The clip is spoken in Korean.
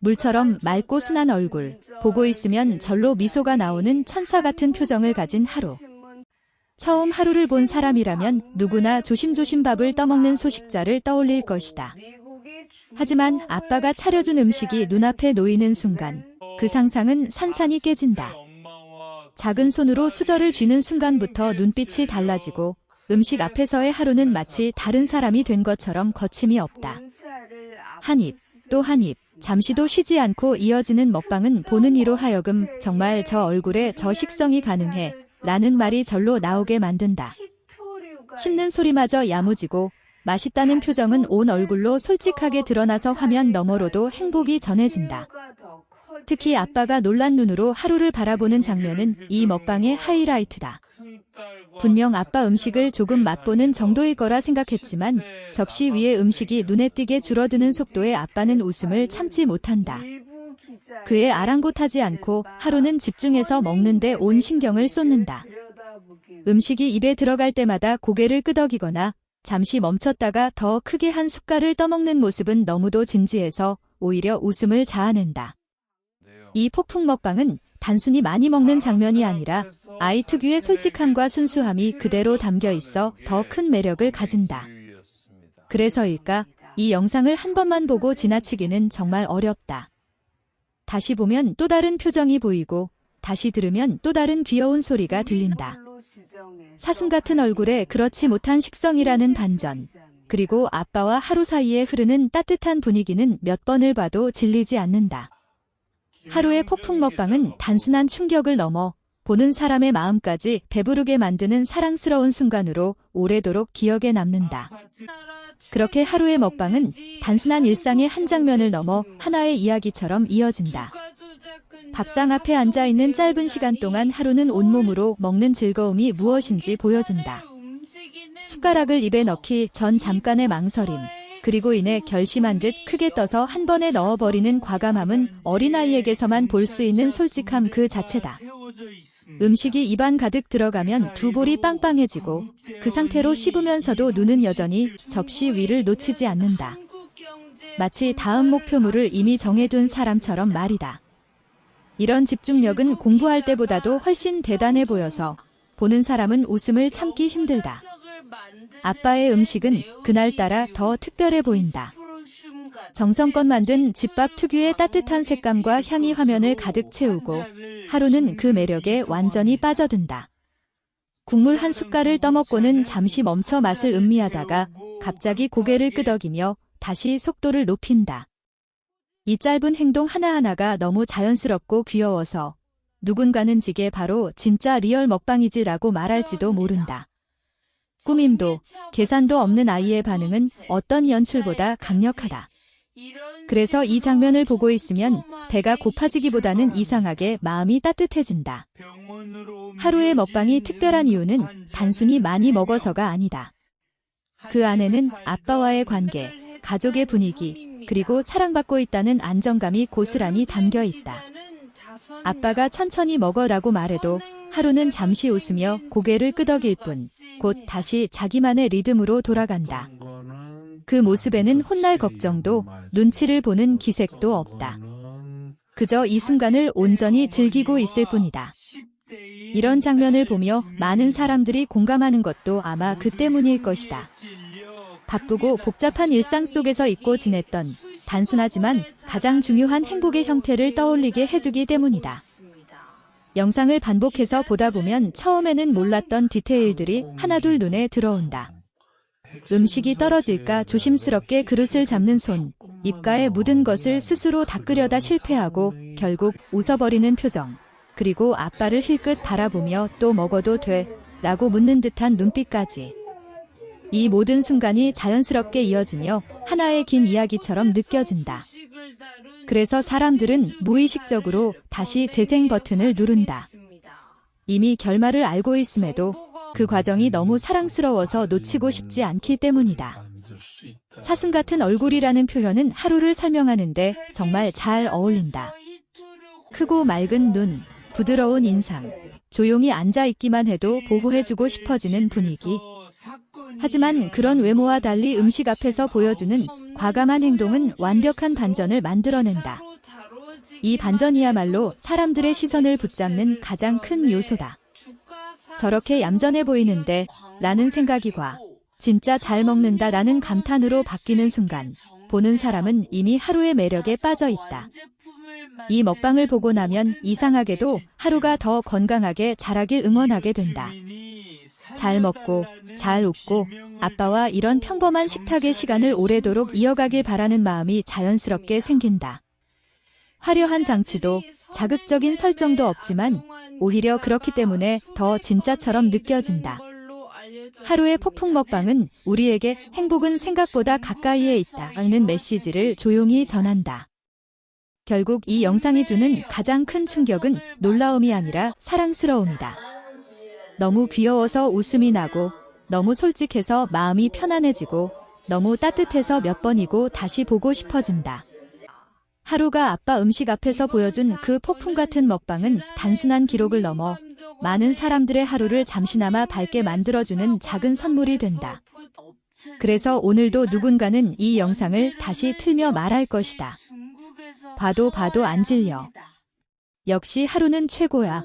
물처럼 맑고 순한 얼굴, 보고 있으면 절로 미소가 나오는 천사 같은 표정을 가진 하루. 처음 하루를 본 사람이라면 누구나 조심조심 밥을 떠먹는 소식자를 떠올릴 것이다. 하지만 아빠가 차려준 음식이 눈앞에 놓이는 순간 그 상상은 산산이 깨진다. 작은 손으로 수저를 쥐는 순간부터 눈빛이 달라지고 음식 앞에서의 하루는 마치 다른 사람이 된 것처럼 거침이 없다. 한 입, 또 한 입, 잠시도 쉬지 않고 이어지는 먹방은 보는 이로 하여금 정말 저 얼굴에 저 식성이 가능해 라는 말이 절로 나오게 만든다. 씹는 소리마저 야무지고 맛있다는 표정은 온 얼굴로 솔직하게 드러나서 화면 너머로도 행복이 전해진다. 특히 아빠가 놀란 눈으로 하루를 바라보는 장면은 이 먹방의 하이라이트다. 분명 아빠 음식을 조금 맛보는 정도일 거라 생각했지만 접시 위에 음식이 눈에 띄게 줄어드는 속도에 아빠는 웃음을 참지 못한다. 그에 아랑곳하지 않고 하루는 집중해서 먹는데 온 신경을 쏟는다. 음식이 입에 들어갈 때마다 고개를 끄덕이거나 잠시 멈췄다가 더 크게 한 숟갈을 떠먹는 모습은 너무도 진지해서 오히려 웃음을 자아낸다. 이 폭풍 먹방은 단순히 많이 먹는 장면이 아니라 아이 특유의 솔직함과 순수함이 그대로 담겨 있어 더 큰 매력을 가진다. 그래서일까, 이 영상을 한 번만 보고 지나치기는 정말 어렵다. 다시 보면 또 다른 표정이 보이고 다시 들으면 또 다른 귀여운 소리가 들린다. 사슴 같은 얼굴에 그렇지 못한 식성이라는 반전, 그리고 아빠와 하루 사이에 흐르는 따뜻한 분위기는 몇 번을 봐도 질리지 않는다. 하루의 폭풍 먹방은 단순한 충격을 넘어 보는 사람의 마음까지 배부르게 만드는 사랑스러운 순간으로 오래도록 기억에 남는다. 그렇게 하루의 먹방은 단순한 일상의 한 장면을 넘어 하나의 이야기처럼 이어진다. 밥상 앞에 앉아있는 짧은 시간 동안 하루는 온몸으로 먹는 즐거움이 무엇인지 보여준다. 숟가락을 입에 넣기 전 잠깐의 망설임, 그리고 이내 결심한 듯 크게 떠서 한 번에 넣어버리는 과감함은 어린아이에게서만 볼 수 있는 솔직함 그 자체다. 음식이 입안 가득 들어가면 두 볼이 빵빵해지고 그 상태로 씹으면서도 눈은 여전히 접시 위를 놓치지 않는다. 마치 다음 목표물을 이미 정해둔 사람처럼 말이다. 이런 집중력은 공부할 때보다도 훨씬 대단해 보여서 보는 사람은 웃음을 참기 힘들다. 아빠의 음식은 그날따라 더 특별해 보인다. 정성껏 만든 집밥 특유의 따뜻한 색감과 향이 화면을 가득 채우고 하루는 그 매력에 완전히 빠져든다. 국물 한 숟갈을 떠먹고는 잠시 멈춰 맛을 음미하다가 갑자기 고개를 끄덕이며 다시 속도를 높인다. 이 짧은 행동 하나하나가 너무 자연스럽고 귀여워서 누군가는 지게 바로 진짜 리얼 먹방이지라고 말할지도 모른다. 꾸밈도, 계산도 없는 아이의 반응은 어떤 연출보다 강력하다. 그래서 이 장면을 보고 있으면 배가 고파지기보다는 이상하게 마음이 따뜻해진다. 하루의 먹방이 특별한 이유는 단순히 많이 먹어서가 아니다. 그 안에는 아빠와의 관계, 가족의 분위기, 그리고 사랑받고 있다는 안정감이 고스란히 담겨 있다. 아빠가 천천히 먹어라고 말해도 하루는 잠시 웃으며 고개를 끄덕일 뿐 곧 다시 자기만의 리듬으로 돌아간다. 그 모습에는 혼날 걱정도 눈치를 보는 기색도 없다. 그저 이 순간을 온전히 즐기고 있을 뿐이다. 이런 장면을 보며 많은 사람들이 공감하는 것도 아마 그 때문일 것이다. 바쁘고 복잡한 일상 속에서 잊고 지냈던 단순하지만 가장 중요한 행복의 형태를 떠올리게 해주기 때문이다. 영상을 반복해서 보다 보면 처음에는 몰랐던 디테일들이 하나둘 눈에 들어온다. 음식이 떨어질까 조심스럽게 그릇을 잡는 손, 입가에 묻은 것을 스스로 닦으려다 실패하고 결국 웃어버리는 표정, 그리고 아빠를 힐끗 바라보며 또 먹어도 돼? 라고 묻는 듯한 눈빛까지. 이 모든 순간이 자연스럽게 이어지며 하나의 긴 이야기처럼 느껴진다. 그래서 사람들은 무의식적으로 다시 재생 버튼을 누른다. 이미 결말을 알고 있음에도 그 과정이 너무 사랑스러워서 놓치고 싶지 않기 때문이다. 사슴 같은 얼굴이라는 표현은 하루를 설명하는데 정말 잘 어울린다. 크고 맑은 눈, 부드러운 인상, 조용히 앉아있기만 해도 보호해주고 싶어지는 분위기. 하지만 그런 외모와 달리 음식 앞에서 보여주는 과감한 행동은 완벽한 반전을 만들어낸다. 이 반전이야말로 사람들의 시선을 붙잡는 가장 큰 요소다. 저렇게 얌전해 보이는데 라는 생각이 진짜 잘 먹는다 라는 감탄으로 바뀌는 순간 보는 사람은 이미 하루의 매력에 빠져 있다. 이 먹방을 보고 나면 이상하게도 하루가 더 건강하게 자라길 응원하게 된다. 잘 먹고 잘 웃고 아빠와 이런 평범한 식탁의 시간을 오래도록 이어가길 바라는 마음이 자연스럽게 생긴다. 화려한 장치도 자극적인 설정도 없지만 오히려 그렇기 때문에 더 진짜처럼 느껴진다. 하루의 폭풍 먹방은 우리에게 행복은 생각보다 가까이에 있다는 메시지를 조용히 전한다. 결국 이 영상이 주는 가장 큰 충격은 놀라움이 아니라 사랑스러움이다. 너무 귀여워서 웃음이 나고, 너무 솔직해서 마음이 편안해지고, 너무 따뜻해서 몇 번이고 다시 보고 싶어진다. 하루가 아빠 음식 앞에서 보여준 그 폭풍 같은 먹방은 단순한 기록을 넘어 많은 사람들의 하루를 잠시나마 밝게 만들어주는 작은 선물이 된다. 그래서 오늘도 누군가는 이 영상을 다시 틀며 말할 것이다. 봐도 안 질려. 역시 하루는 최고야.